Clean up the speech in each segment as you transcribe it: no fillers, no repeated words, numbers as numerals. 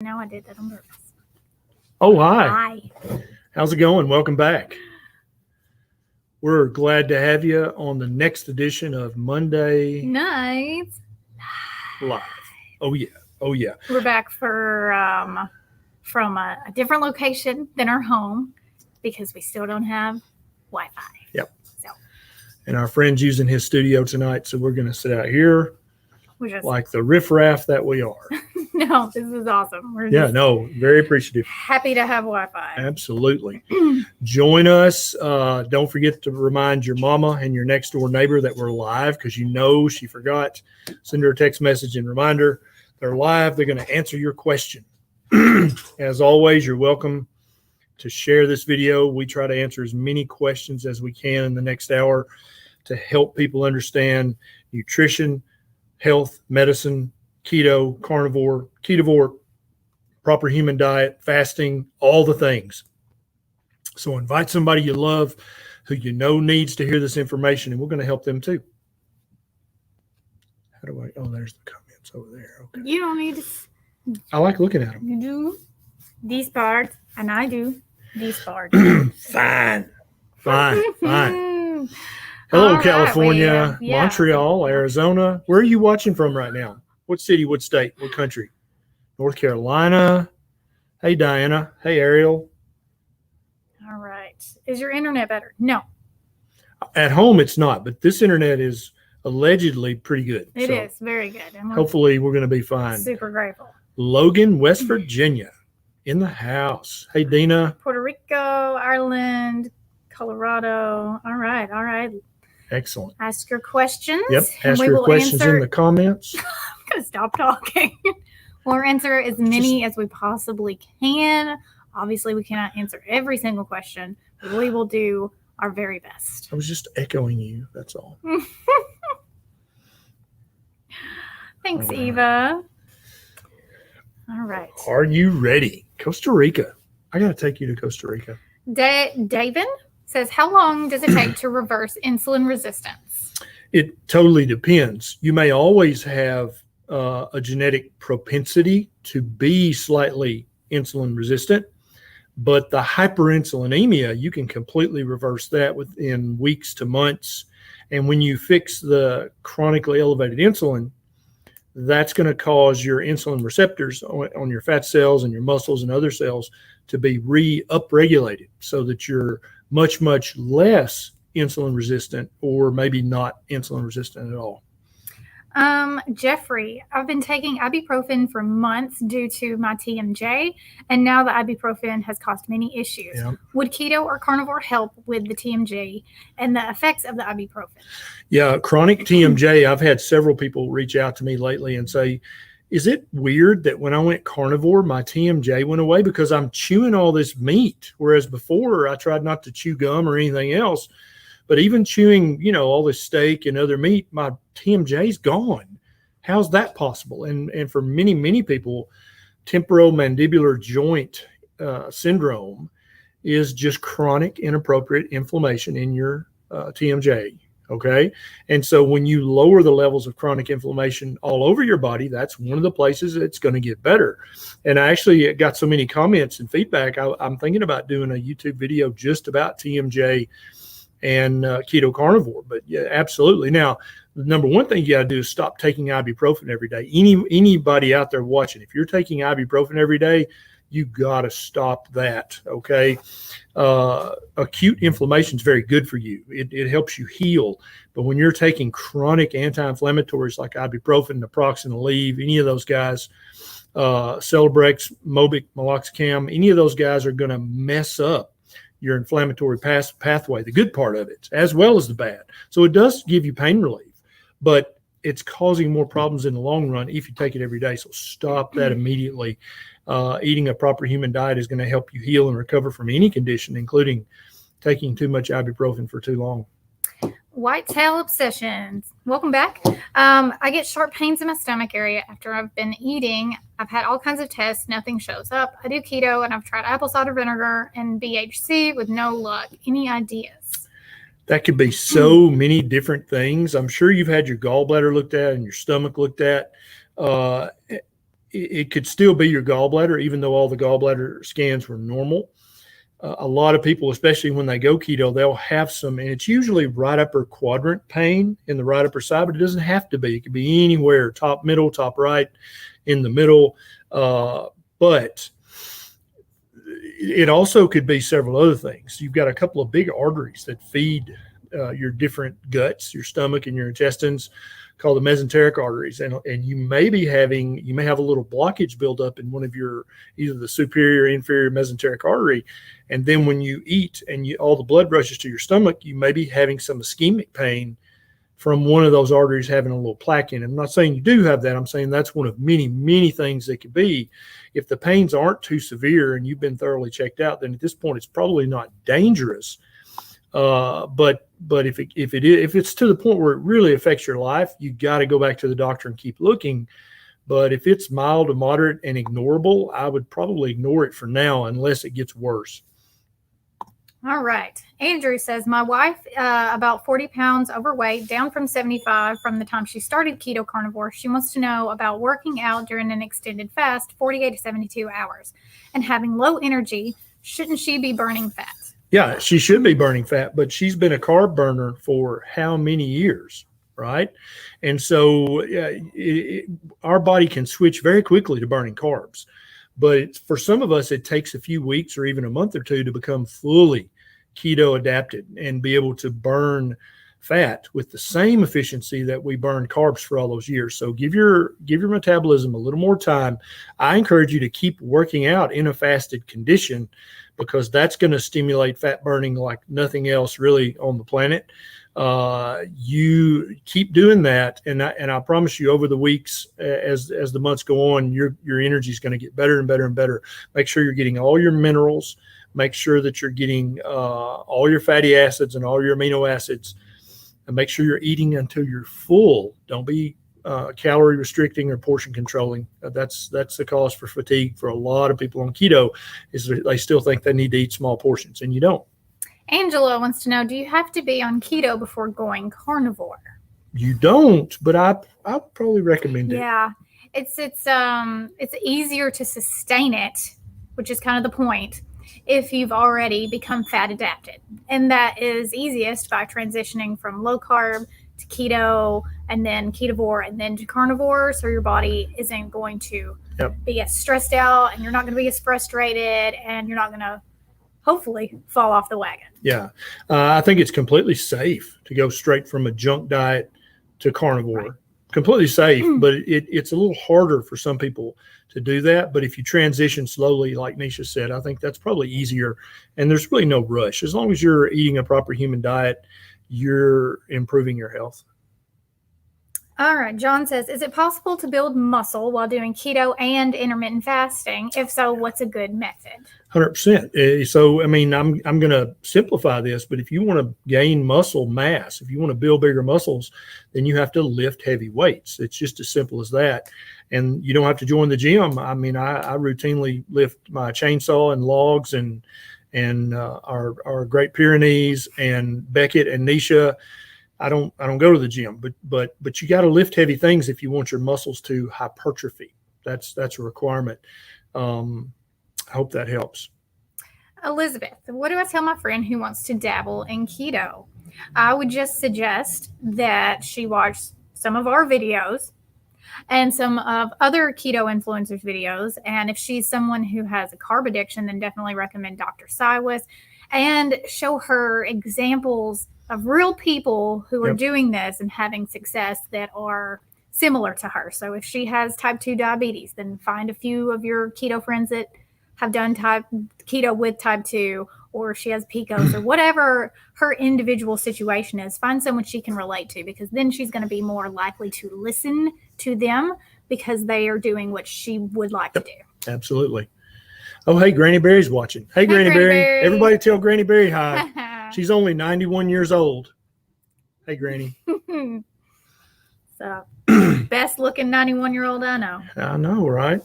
No, I did that on purpose. Oh, hi. Hi. How's it going? Welcome back. We're glad to have you on the next edition of Monday Nice. Live. Oh, yeah. Oh, yeah. We're back for from a different location than our home because we still don't have Wi-Fi. Yep. So. And our friend's using his studio tonight, so we're going to sit out here like the riffraff that we are. No, this is awesome. We're very appreciative. Happy to have Wi-Fi. Absolutely. Join us. Don't forget to remind your mama and your next door neighbor that we're live because she forgot. Send her a text message and remind her they're live. They're going to answer your question. As always, you're welcome to share this video. We try to answer as many questions as we can in the next hour to help people understand nutrition, health, medicine, keto, carnivore, ketovore, proper human diet, fasting, all the things. So invite somebody you love who you know needs to hear this information, and we're going to help them too. How do I? Oh, there's the comments over there. Okay. You don't need to. I like looking at them. You do these parts, and I do these parts. Fine. Hello, All California, right, Montreal, Arizona. Where are you watching from right now? What city, what state, what country? North Carolina. Hey, Diana. Hey, Ariel. All right. Is your internet better? No. At home, it's not, but this internet is allegedly pretty good. It is very good. And hopefully, we're going to be fine. Super grateful. Logan, West Virginia, in the house. Hey, Dina. Puerto Rico, Ireland, Colorado. All right. Excellent. Ask your questions. Yep. Ask your questions in the comments. I'm going to stop talking. We'll answer as many as we possibly can. Obviously, we cannot answer every single question, but we will do our very best. I was just echoing you. That's all. Thanks, all right. Eva. All right. Are you ready? Costa Rica. I got to take you to Costa Rica. David says, how long does it take to reverse insulin resistance? It totally depends. You may always have a genetic propensity to be slightly insulin resistant, but the hyperinsulinemia, you can completely reverse that within weeks to months. And when you fix the chronically elevated insulin, that's going to cause your insulin receptors on your fat cells and your muscles and other cells to be upregulated so that you're much, much less insulin resistant or maybe not insulin resistant at all. Jeffrey, I've been taking ibuprofen for months due to my TMJ, and now the ibuprofen has caused many issues. Yeah. Would keto or carnivore help with the TMJ and the effects of the ibuprofen? Yeah, chronic TMJ, I've had several people reach out to me lately and say, is it weird that when I went carnivore, my TMJ went away because I'm chewing all this meat, whereas before I tried not to chew gum or anything else. But even chewing, all this steak and other meat, my TMJ's gone. How's that possible? And for many, many people, temporomandibular joint syndrome is just chronic inappropriate inflammation in your TMJ. Okay. And so when you lower the levels of chronic inflammation all over your body, that's one of the places it's going to get better. And I actually got so many comments and feedback. I'm thinking about doing a YouTube video just about TMJ and keto carnivore. But yeah, absolutely. Now, the number one thing you got to do is stop taking ibuprofen every day. Anybody out there watching, if you're taking ibuprofen every day, you got to stop that. Okay. Acute inflammation is very good for you. It helps you heal. But when you're taking chronic anti-inflammatories like ibuprofen, naproxen, Aleve, any of those guys, Celebrex, Mobic, Meloxicam, any of those guys are going to mess up your inflammatory pathway, the good part of it, as well as the bad. So it does give you pain relief, but it's causing more problems in the long run if you take it every day. So stop that immediately. Eating a proper human diet is going to help you heal and recover from any condition, including taking too much ibuprofen for too long. Whitetail Obsessions. Welcome back. I get sharp pains in my stomach area after I've been eating. I've had all kinds of tests. Nothing shows up. I do keto, and I've tried apple cider vinegar and BHC with no luck. Any ideas? That could be so many different things. I'm sure you've had your gallbladder looked at and your stomach looked at. it could still be your gallbladder, even though all the gallbladder scans were normal. A lot of people, especially when they go keto, they'll have some, and it's usually right upper quadrant pain in the right upper side, but it doesn't have to be. It could be anywhere, top, middle, top right, in the middle. But it also could be several other things. You've got a couple of big arteries that feed your different guts, your stomach and your intestines, called the mesenteric arteries. And you may have a little blockage build up in one of your, either the superior or inferior mesenteric artery. And then when you eat and all the blood rushes to your stomach, you may be having some ischemic pain from one of those arteries having a little plaque in it. I'm not saying you do have that. I'm saying that's one of many, many things that could be. If the pains aren't too severe and you've been thoroughly checked out, then at this point, it's probably not dangerous. But if it's to the point where it really affects your life, you got to go back to the doctor and keep looking. But if it's mild to moderate and ignorable, I would probably ignore it for now unless it gets worse. All right. Andrew says, my wife, about 40 pounds overweight, down from 75 from the time she started keto carnivore. She wants to know about working out during an extended fast, 48 to 72 hours, and having low energy. Shouldn't she be burning fat? Yeah, she should be burning fat, but she's been a carb burner for how many years, right? And so our body can switch very quickly to burning carbs. But for some of us, it takes a few weeks or even a month or two to become fully keto adapted and be able to burn fat with the same efficiency that we burned carbs for all those years. So give your metabolism a little more time. I encourage you to keep working out in a fasted condition, because that's going to stimulate fat burning like nothing else really on the planet. You keep doing that, and I promise you, over the weeks, as the months go on, your energy is going to get better and better and better. Make sure you're getting all your minerals. Make sure that you're getting all your fatty acids and all your amino acids, and make sure you're eating until you're full. Don't be calorie restricting or portion controlling. That's the cause for fatigue for a lot of people on keto, is that they still think they need to eat small portions, and you don't. Angela wants to know, do you have to be on keto before going carnivore? You don't, but I probably recommend it. Yeah, it's easier to sustain it, which is kind of the point, if you've already become fat adapted. And that is easiest by transitioning from low carb to keto, and then ketovore, and then to carnivore. So your body isn't going to be as stressed out, and you're not going to be as frustrated, and you're not going to hopefully fall off the wagon. Yeah. I think it's completely safe to go straight from a junk diet to carnivore. Right. Completely safe, but it's a little harder for some people to do that. But if you transition slowly, like Neisha said, I think that's probably easier. And there's really no rush. As long as you're eating a proper human diet, you're improving your health. All right. John says, is it possible to build muscle while doing keto and intermittent fasting? If so, what's a good method? 100%. So, I mean, I'm going to simplify this, but if you want to gain muscle mass, if you want to build bigger muscles, then you have to lift heavy weights. It's just as simple as that. And you don't have to join the gym. I mean, I routinely lift my chainsaw and logs and our Great Pyrenees and Beckett and Neisha. I don't go to the gym, but you got to lift heavy things if you want your muscles to hypertrophy. That's a requirement. I hope that helps. Elizabeth, what do I tell my friend who wants to dabble in keto? I would just suggest that she watch some of our videos and some of other keto influencers' videos. And if she's someone who has a carb addiction, then definitely recommend Dr. Siwas, and show her examples of real people who are doing this and having success that are similar to her. So if she has type 2 diabetes, then find a few of your keto friends that have done keto with type 2, or if she has PCOS or whatever her individual situation is, find someone she can relate to, because then she's going to be more likely to listen to them because they are doing what she would like to do. Absolutely. Oh, hey, Granny Berry's watching. Hey, Granny Berry. Everybody tell Granny Berry hi. She's only 91 years old. Hey, Granny. So, best looking 91-year-old I know. I know, right?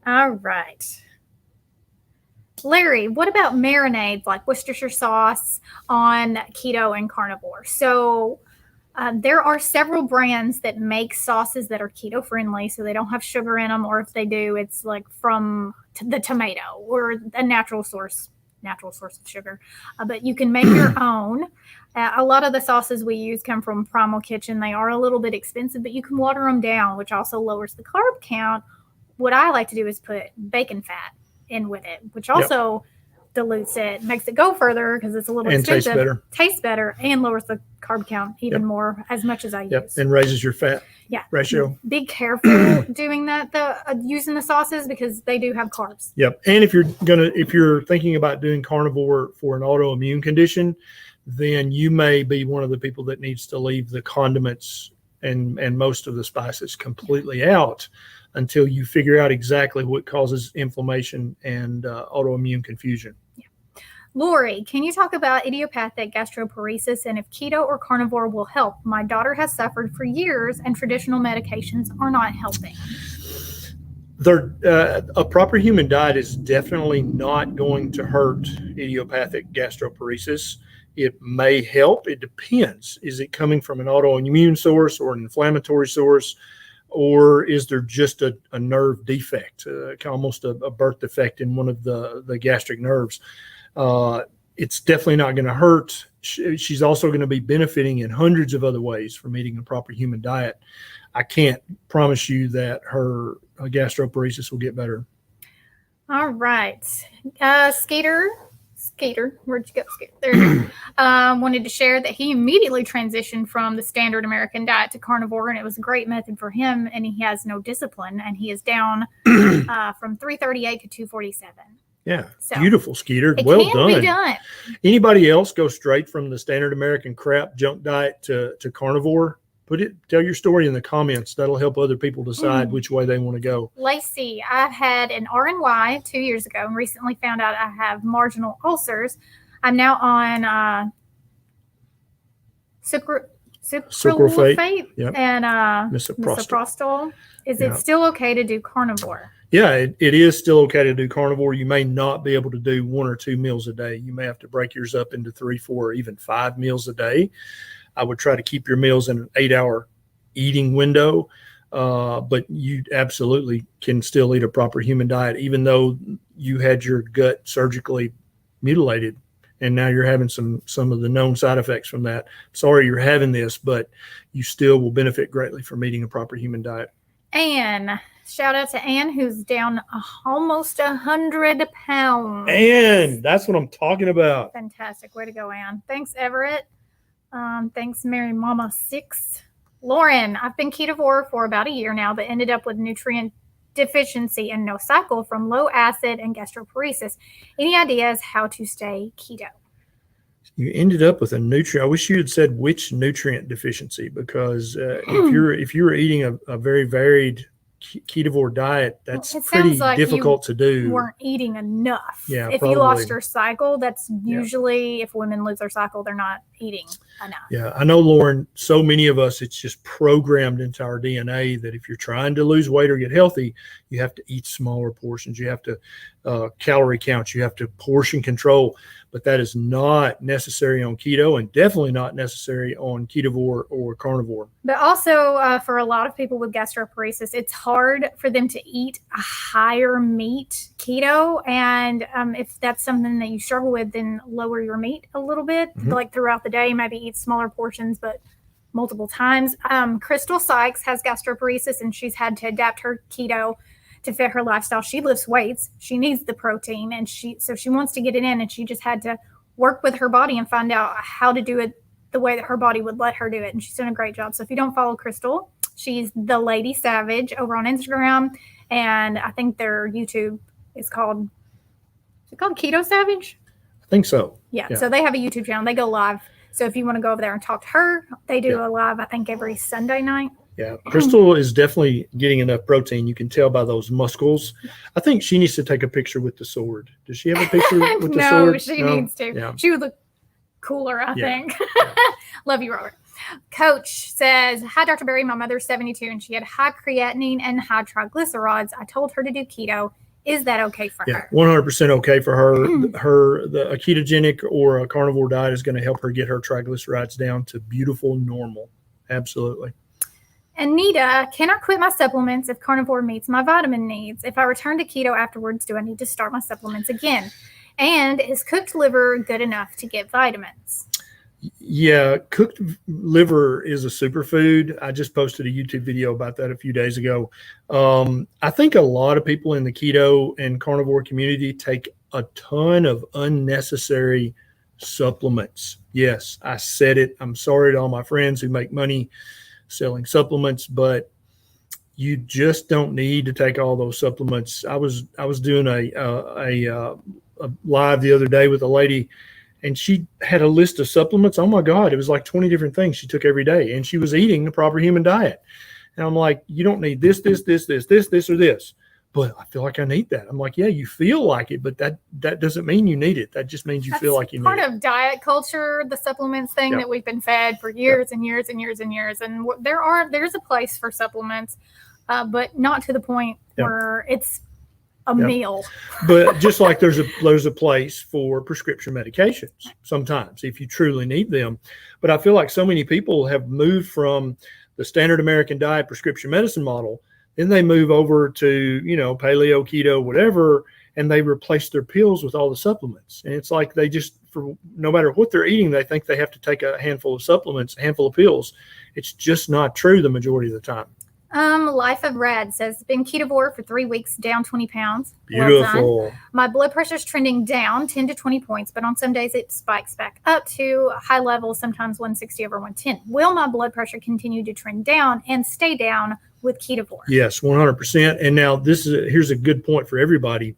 All right. Larry, what about marinades like Worcestershire sauce on keto and carnivore? So There are several brands that make sauces that are keto friendly, so they don't have sugar in them, or if they do, it's like from the tomato or a natural source of sugar. But you can make your own. A lot of the sauces we use come from Primal Kitchen. They are a little bit expensive, but you can water them down, which also lowers the carb count. What I like to do is put bacon fat in with it, which also dilutes it, makes it go further because it's a little expensive. Tastes better and lowers the carb count even more, as much as I use. And raises your fat ratio. Be careful doing that, using the sauces, because they do have carbs. And if you're thinking about doing carnivore for an autoimmune condition, then you may be one of the people that needs to leave the condiments and most of the spices completely out until you figure out exactly what causes inflammation and autoimmune confusion. Lori, can you talk about idiopathic gastroparesis and if keto or carnivore will help? My daughter has suffered for years and traditional medications are not helping. A proper human diet is definitely not going to hurt idiopathic gastroparesis. It may help. It depends. Is it coming from an autoimmune source or an inflammatory source? Or is there just a nerve defect, almost a birth defect in one of the gastric nerves? It's definitely not going to hurt. She's also going to be benefiting in hundreds of other ways from eating a proper human diet. I can't promise you that her gastroparesis will get better. All right. Skater, where'd you go, Skater? There you go. Wanted to share that he immediately transitioned from the standard American diet to carnivore, and it was a great method for him, and he has no discipline, and he is down from 338 to 247. Yeah, so, beautiful, Skeeter. It well can done. Be done. Anybody else go straight from the standard American crap junk diet to carnivore? Tell your story in the comments. That'll help other people decide which way they want to go. Lacey, I've had an RNY 2 years ago and recently found out I have marginal ulcers. I'm now on sucralfate and misoprostol. Is it still okay to do carnivore? Yeah, it is still okay to do carnivore. You may not be able to do 1 or 2 meals a day. You may have to break yours up into 3, 4, or even 5 meals a day. I would try to keep your meals in an 8-hour eating window, but you absolutely can still eat a proper human diet, even though you had your gut surgically mutilated, and now you're having some of the known side effects from that. Sorry you're having this, but you still will benefit greatly from eating a proper human diet. Anne, shout out to Anne, who's down almost 100 pounds. Anne, that's what I'm talking about. Fantastic. Way to go, Anne. Thanks, Everett. Thanks, Mary Mama 6. Lauren, I've been ketovore for about a year now, but ended up with nutrient deficiency and no cycle from low acid and gastroparesis. Any ideas how to stay keto? You ended up with a nutrient. I wish you had said which nutrient deficiency, because if you're eating a very varied ketovore diet, that's pretty difficult to do. You weren't eating enough. Yeah, if you lost your cycle, that's usually if women lose their cycle, they're not eating enough. Yeah, I know, Lauren, so many of us, it's just programmed into our DNA that if you're trying to lose weight or get healthy, you have to eat smaller portions. You have to calorie count. You have to portion control. But that is not necessary on keto, and definitely not necessary on ketovore or carnivore. But also for a lot of people with gastroparesis, it's hard for them to eat a higher meat keto. And if that's something that you struggle with, then lower your meat a little bit, like throughout the day, maybe eat smaller portions, but multiple times. Crystal Sykes has gastroparesis, and she's had to adapt her keto to fit her lifestyle. She lifts weights. She needs the protein, and she wants to get it in, and she just had to work with her body and find out how to do it the way that her body would let her do it. And she's done a great job. So if you don't follow Crystal, she's the Lady Savage over on Instagram, and I think their YouTube is called Keto Savage? I think so. Yeah. So they have a YouTube channel. They go live. So if you want to go over there and talk to her, they do a live, I think, every Sunday night. Yeah, Crystal is definitely getting enough protein. You can tell by those muscles. I think she needs to take a picture with the sword. Does she have a picture with the sword? No, she needs to. Yeah. She would look cooler, I think. Love you, Robert. Coach says, hi, Dr. Berry. My mother's 72, and she had high creatinine and high triglycerides. I told her to do keto. Is that okay for her? 100% okay for her. A ketogenic or a carnivore diet is going to help her get her triglycerides down to beautiful normal. Absolutely. Anita, can I quit my supplements if carnivore meets my vitamin needs? If I return to keto afterwards, do I need to start my supplements again? And is cooked liver good enough to get vitamins? Yeah, cooked liver is a superfood. I just posted a YouTube video about that a few days ago. I think a lot of people in the keto and carnivore community take a ton of unnecessary supplements. Yes, I said it. I'm sorry to all my friends who make money selling supplements, but you just don't need to take all those supplements. I was doing a live the other day with a lady, and she had a list of supplements. Oh my God, it was like 20 different things she took every day, and she was eating the proper human diet. And I'm like, you don't need this, or this. But I feel like I need that. I'm like, yeah, you feel like it, but that doesn't mean you need it. That just means you feel like you need it. Part of diet culture, the supplements thing that we've been fed for years and years and years and years. And there's a place for supplements, but not to the point where it's a meal. But just like there's a place for prescription medications sometimes if you truly need them. But I feel like so many people have moved from the standard American diet prescription medicine model. Then they move over to, paleo, keto, whatever, and they replace their pills with all the supplements. And it's like they just, for no matter what they're eating, they think they have to take a handful of supplements, a handful of pills. It's just not true the majority of the time. Life of Rad says, been ketovore for 3 weeks, down 20 pounds. Beautiful. Well, my blood pressure is trending down 10 to 20 points, but on some days it spikes back up to high levels, sometimes 160 over 110. Will my blood pressure continue to trend down and stay down with ketovore? Yes, 100%. And now here's a good point for everybody.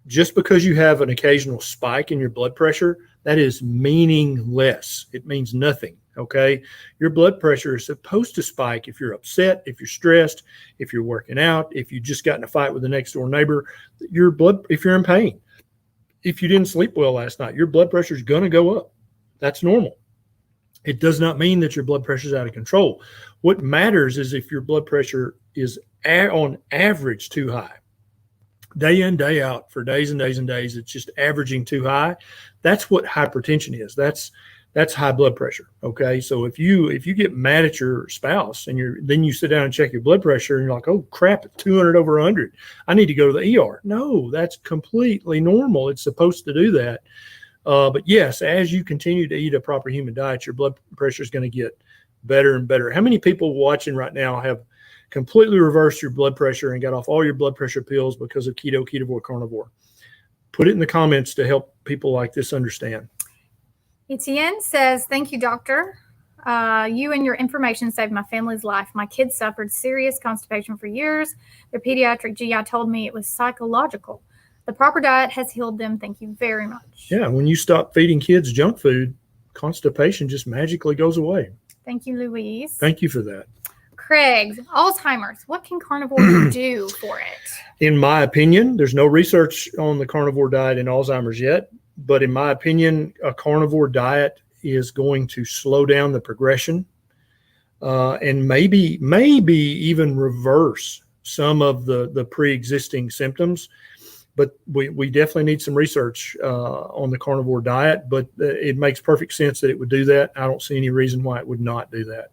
Just because you have an occasional spike in your blood pressure, that is meaningless. It means nothing. Okay. Your blood pressure is supposed to spike if you're upset, if you're stressed, if you're working out, if you just got in a fight with the next door neighbor, if you're in pain, if you didn't sleep well last night, your blood pressure is going to go up. That's normal. It does not mean that your blood pressure is out of control. What matters is if your blood pressure is on average too high, day in, day out, for days and days and days, it's just averaging too high. That's what hypertension is. That's high blood pressure. Okay. So if you get mad at your spouse and then you sit down and check your blood pressure and you're like, oh crap, 200 over 100, I need to go to the ER. No, that's completely normal. It's supposed to do that. But yes, as you continue to eat a proper human diet, your blood pressure is going to get better and better. How many people watching right now have completely reversed your blood pressure and got off all your blood pressure pills because of keto, ketovore, carnivore? Put it in the comments to help people like this understand. Etienne says, thank you, doctor. You and your information saved my family's life. My kids suffered serious constipation for years. Their pediatric GI told me it was psychological. The proper diet has healed them. Thank you very much. Yeah, when you stop feeding kids junk food, constipation just magically goes away. Thank you, Louise. Thank you for that. Craig, Alzheimer's. What can carnivore do for it? In my opinion, there's no research on the carnivore diet in Alzheimer's yet. But in my opinion, a carnivore diet is going to slow down the progression and maybe even reverse some of the pre-existing symptoms. But we definitely need some research on the carnivore diet, but it makes perfect sense that it would do that. I don't see any reason why it would not do that.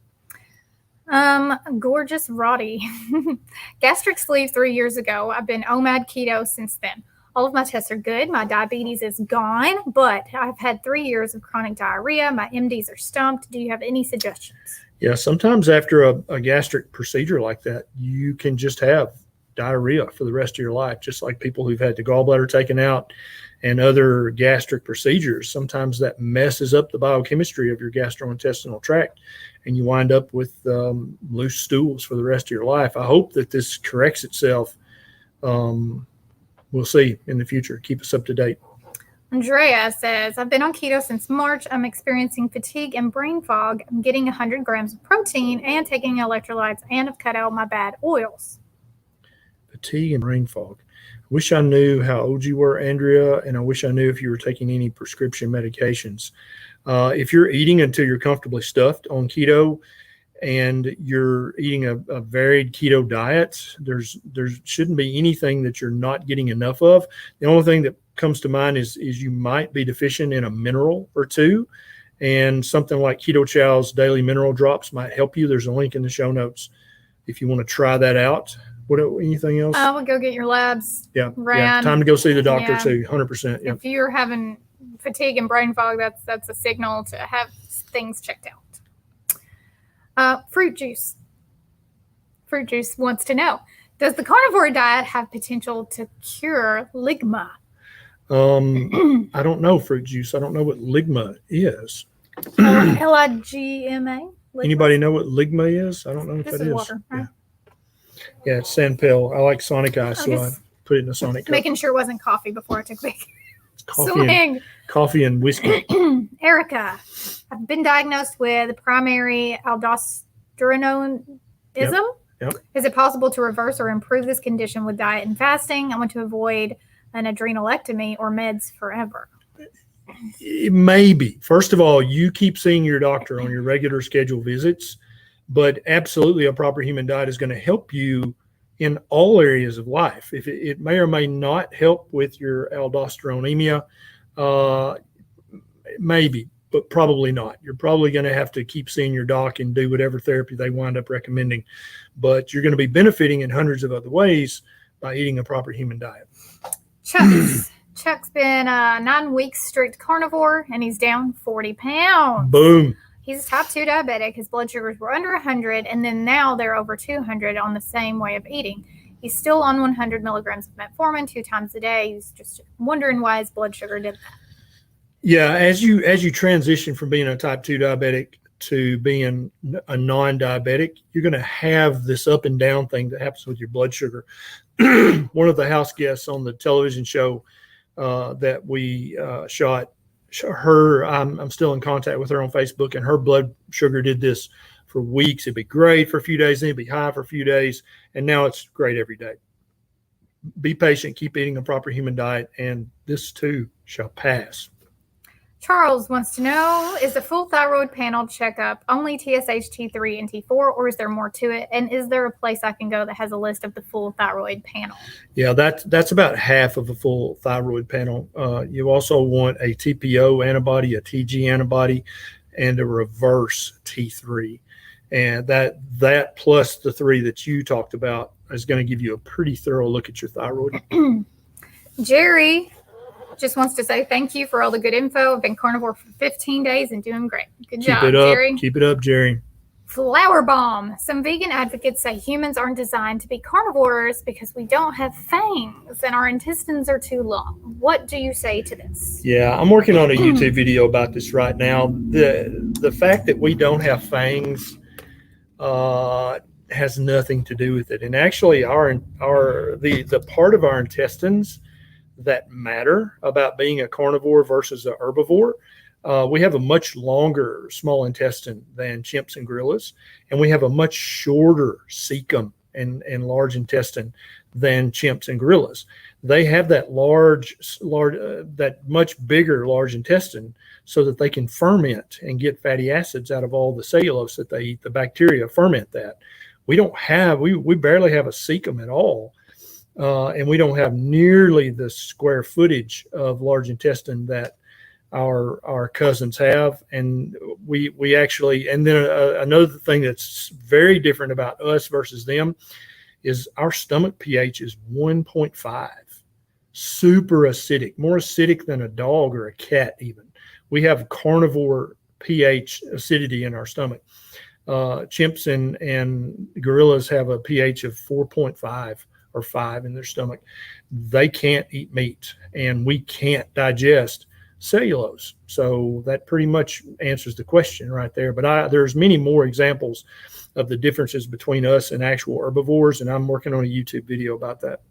Gorgeous Roddy. Gastric sleeve 3 years ago. I've been OMAD keto since then. All of my tests are good. My diabetes is gone, but I've had 3 years of chronic diarrhea. My MDs are stumped. Do you have any suggestions? Yeah, sometimes after a gastric procedure like that, you can just have diarrhea for the rest of your life, just like people who've had the gallbladder taken out and other gastric procedures. Sometimes that messes up the biochemistry of your gastrointestinal tract, and you wind up with loose stools for the rest of your life. I hope that this corrects itself. We'll see in the future. Keep us up to date. Andrea says, I've been on keto since March. I'm experiencing fatigue and brain fog. I'm getting 100 grams of protein and taking electrolytes, and I've cut out my bad oils. Fatigue and brain fog. I wish I knew how old you were, Andrea, and I wish I knew if you were taking any prescription medications. If you're eating until you're comfortably stuffed on keto, and you're eating a varied keto diet, there shouldn't be anything that you're not getting enough of. The only thing that comes to mind is you might be deficient in a mineral or two, And something like Keto Chow's Daily Mineral Drops might help you. There's a link in the show notes if you want to try that out. Anything else? I would go get your labs. Yeah. Ran. Time to go see the doctor Yeah. too. 100%. Yeah. If you're having fatigue and brain fog, that's a signal to have things checked out. Fruit juice. Fruit juice wants to know, does the carnivore diet have potential to cure Ligma? I don't know fruit juice. I don't know what Ligma is. Ligma. Anybody know what Ligma is? I don't know what This that is is. water, right? Yeah, it's Sanpel. I like Sonic Ice, so I put it in a Sonic cup. Making sure it wasn't coffee before I took a big Coffee and whiskey. Erica, I've been diagnosed with primary aldosteronism. Yep. Is it possible to reverse or improve this condition with diet and fasting? I want to avoid an adrenalectomy or meds forever. Maybe. First of all, you keep seeing your doctor on your regular scheduled visits, but absolutely a proper human diet is going to help you in all areas of life. If it may or may not help with your aldosteronemia, maybe, but probably not. You're probably going to have to keep seeing your doc and do whatever therapy they wind up recommending, but you're going to be benefiting in hundreds of other ways by eating a proper human diet. Chuck's been 9 weeks strict carnivore, and he's down 40 pounds. Boom. He's type 2 diabetic. His blood sugars were under 100, and then now they're over 200 on the same way of eating. He's still on 100 milligrams of metformin 2 times a day. He's just wondering why his blood sugar did that. Yeah, as you transition from being a type 2 diabetic to being a non-diabetic, you're going to have this up and down thing that happens with your blood sugar. One of the house guests on the television show that we shot, I'm still in contact with her on Facebook, and her blood sugar did this for weeks. It'd be great for a few days, then it'd be high for a few days, and now it's great every day. Be patient, keep eating a proper human diet, and this too shall pass. Charles wants to know, is the full thyroid panel checkup only TSH, T3, and T4, or is there more to it? And is there a place I can go that has a list of the full thyroid panel? Yeah, that's about half of a full thyroid panel. You also want a TPO antibody, a TG antibody, and a reverse T3. And that plus the 3 that you talked about is going to give you a pretty thorough look at your thyroid. Jerry just wants to say thank you for all the good info. I've been carnivore for 15 days and doing great. Good job, Jerry. Keep it up, Jerry. Flower bomb. Some vegan advocates say humans aren't designed to be carnivores because we don't have fangs and our intestines are too long. What do you say to this? Yeah, I'm working on a YouTube video about this right now. The fact that we don't have fangs has nothing to do with it. And actually the part of our intestines that matter about being a carnivore versus a herbivore, we have a much longer small intestine than chimps and gorillas, and we have a much shorter cecum and large intestine than chimps and gorillas. They have that that much bigger large intestine so that they can ferment and get fatty acids out of all the cellulose that they eat. The bacteria ferment that. We barely have a cecum at all. And we don't have nearly the square footage of large intestine that our cousins have. And we actually, and then another thing that's very different about us versus them is our stomach pH is 1.5, super acidic, more acidic than a dog or a cat even. We have carnivore pH acidity in our stomach. Chimps and gorillas have a pH of 4.5 or 5 in their stomach. They can't eat meat, and we can't digest cellulose. So that pretty much answers the question right there. But there's many more examples of the differences between us and actual herbivores, and I'm working on a YouTube video about that.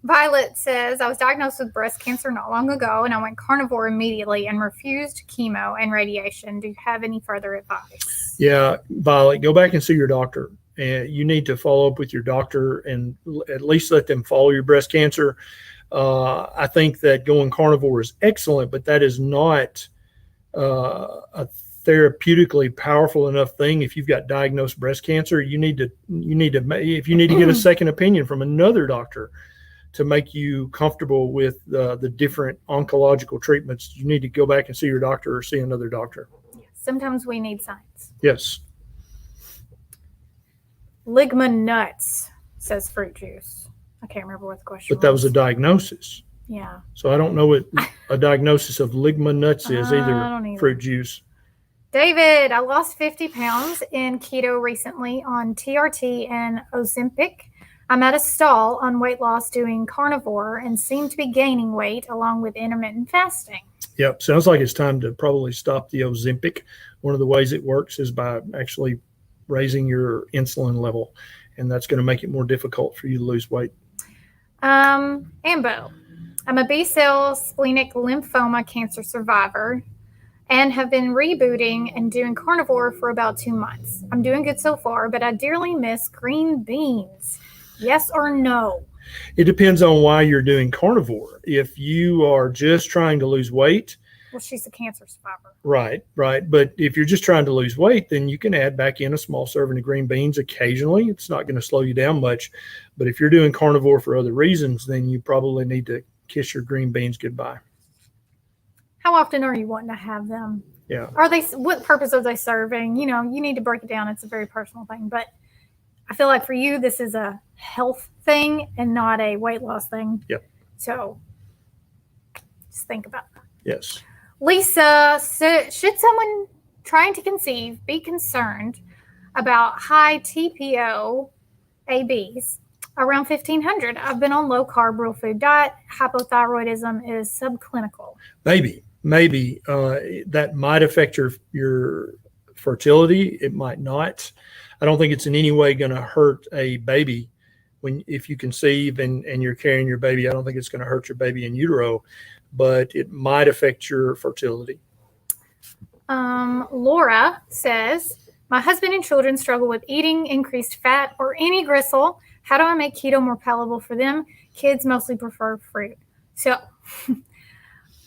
Violet says, I was diagnosed with breast cancer not long ago, and I went carnivore immediately and refused chemo and radiation. Do you have any further advice? Yeah, Violet, go back and see your doctor. And you need to follow up with your doctor and at least let them follow your breast cancer. I think that going carnivore is excellent, but that is not a therapeutically powerful enough thing. If you've got diagnosed breast cancer, you need to if you need to get a second opinion from another doctor to make you comfortable with the different oncological treatments, you need to go back and see your doctor or see another doctor. Sometimes we need science. Yes. Ligma nuts, says fruit juice. I can't remember what the question was. But that was a diagnosis. Yeah. So I don't know what a diagnosis of Ligma nuts is I don't either. Fruit juice. David, I lost 50 pounds in keto recently on TRT and Ozempic. I'm at a stall on weight loss doing carnivore and seem to be gaining weight along with intermittent fasting. Yep. Sounds like it's time to probably stop the Ozempic. One of the ways it works is by actually raising your insulin level, and that's going to make it more difficult for you to lose weight. Ambo, I'm a B-cell splenic lymphoma cancer survivor and have been rebooting and doing carnivore for about 2 months. I'm doing good so far, but I dearly miss green beans. Yes or no? It depends on why you're doing carnivore. If you are just trying to lose weight. Well, she's a cancer survivor. Right. But if you're just trying to lose weight, then you can add back in a small serving of green beans occasionally. It's not going to slow you down much. But if you're doing carnivore for other reasons, then you probably need to kiss your green beans goodbye. How often are you wanting to have them? Yeah. What purpose are they serving? You know, you need to break it down. It's a very personal thing. But I feel like for you, this is a health thing and not a weight loss thing. Yep. So just think about that. Yes. Lisa, should someone trying to conceive be concerned about high TPOAbs around 1500? I've been on low carb, real food diet. Hypothyroidism is subclinical. Maybe that might affect your fertility. It might not. I don't think it's in any way going to hurt a baby if you conceive and you're carrying your baby. I don't think it's going to hurt your baby in utero, but it might affect your fertility. Laura says, my husband and children struggle with eating increased fat or any gristle. How do I make keto more palatable for them? Kids mostly prefer fruit. So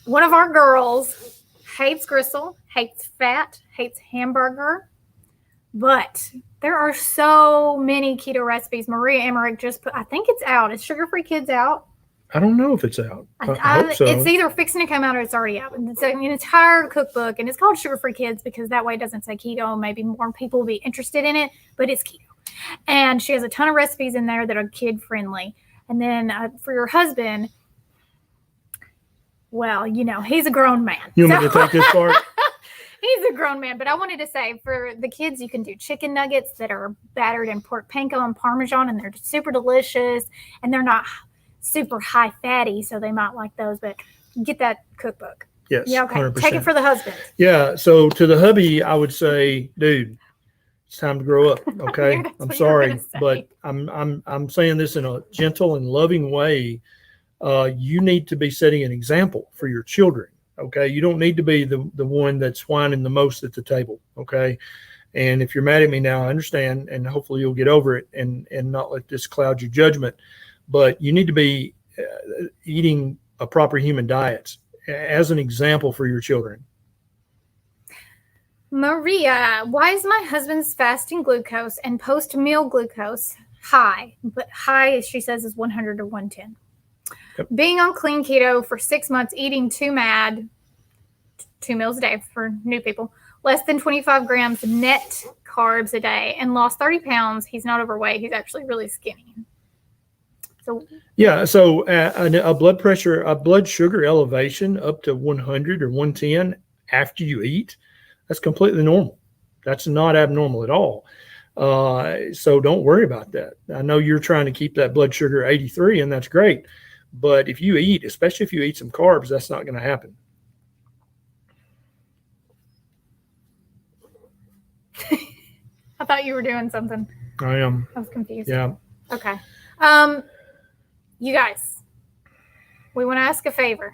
one of our girls hates gristle, hates fat, hates hamburger, but there are so many keto recipes. Maria Emmerich just put, I think it's out. Is Sugar-Free Kids out? I don't know if it's out. I hope so. It's either fixing to come out or it's already out. It's an entire cookbook, and it's called Sugar-Free Kids because that way it doesn't say keto. Maybe more people will be interested in it, but it's keto. And she has a ton of recipes in there that are kid-friendly. And then for your husband, well, you know, he's a grown man. You want me to take this part? He's a grown man, but I wanted to say for the kids, you can do chicken nuggets that are battered in pork panko and Parmesan, and they're super delicious, and they're not super high fatty, so they might like those, but get that cookbook. Yes. Yeah, okay. 100%. Take it for the husband. Yeah. So to the hubby, I would say, dude, it's time to grow up. Okay. I'm sorry, but I'm saying this in a gentle and loving way. You need to be setting an example for your children. Okay. You don't need to be the one that's whining the most at the table. Okay. And if you're mad at me now, I understand, and hopefully you'll get over it and not let this cloud your judgment. But you need to be eating a proper human diet as an example for your children. Maria, why is my husband's fasting glucose and post-meal glucose high? But high, she says, is 100 or 110. Yep. Being on clean keto for 6 months, eating 2 meals a day for new people, less than 25 grams net carbs a day, and lost 30 pounds. He's not overweight. He's actually really skinny. So a blood sugar elevation up to 100 or 110 after you eat, that's completely normal. That's not abnormal at all. So don't worry about that. I know you're trying to keep that blood sugar 83, and that's great. But if you eat, especially if you eat some carbs, that's not going to happen. I thought you were doing something. I am. I was confused. Yeah. Okay. You guys, we want to ask a favor.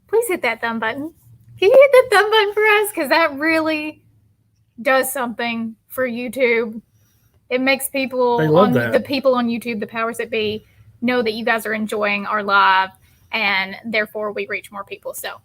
Please hit that thumb button. Can you hit the thumb button for us? Because that really does something for YouTube. It makes people the people on YouTube, the powers that be, know that you guys are enjoying our live, and therefore we reach more people. So